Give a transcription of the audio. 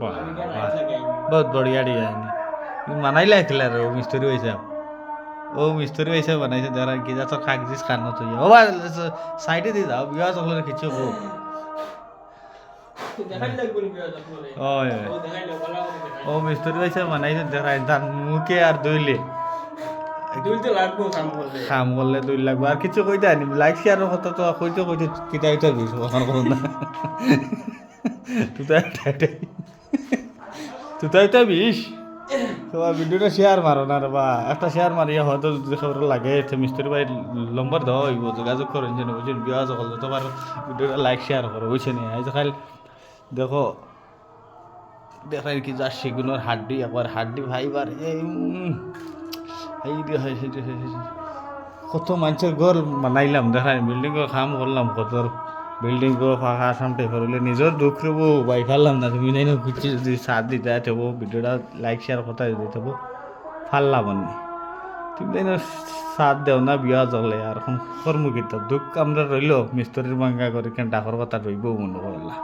বাহ বাহ বহুত বঢ়িয়া ডিজাইন মানাই লাগছিল আৰু মিস্ত্ৰী হৈছে মিস্ত্ৰী হৈছে বনাইছে ধৰা কি যাতে কাগজিজ কাণত হৈ অ চাইডে দি যাওঁ বিয়া চকলে খিচি হব হয় মিস্ত্ৰী হৈছে বনাইছে দেখাই তার মুখে আর দইলে কাম করলে 2 লাখ আর কিছু কইতে আনি লাইক শেয়ারের কথা তো কইতে কিতা কিতা দিস এখন করুন না তুই বিশ তোমার ভিডিওটা শেয়ার মারো না রে বা একটা শেয়ার মারিয়া হয়তো যদি খবর লাগে মিস্ত্রি ভাই নম্বর দেওয়া হইব যোগাযোগ করেন যেন বুঝছেন বিয়া সকল তোমার ভিডিওটা লাইক শেয়ার করো বুঝছেন আজ খাল দেখো দেখাই কি যা সেগুলোর হাড্ডি একবার হাড্ডি ভাইবার এই কত মানুষের ঘর বানাইলাম দেখাই বিল্ডিংও কাম করলাম কত বিল্ডিং ফাঁকা সামটে করলে নিজের দুঃখ রবো বাই ফারলাম না তুমি নাই না খুঁজছি যদি সাথ দিতে থাকবো ভিডিওটা লাইক শেয়ার কথা দিতে থাকবো ফারলাম নি তুমি তাই না সাথ দেও না বিয়া চলে আর এখন কর্মকীর্ত দুঃখ আমরা রইল মিস্ত্রির মাঙ্গা করে কেন ডাকর কথা রইব মনে করলা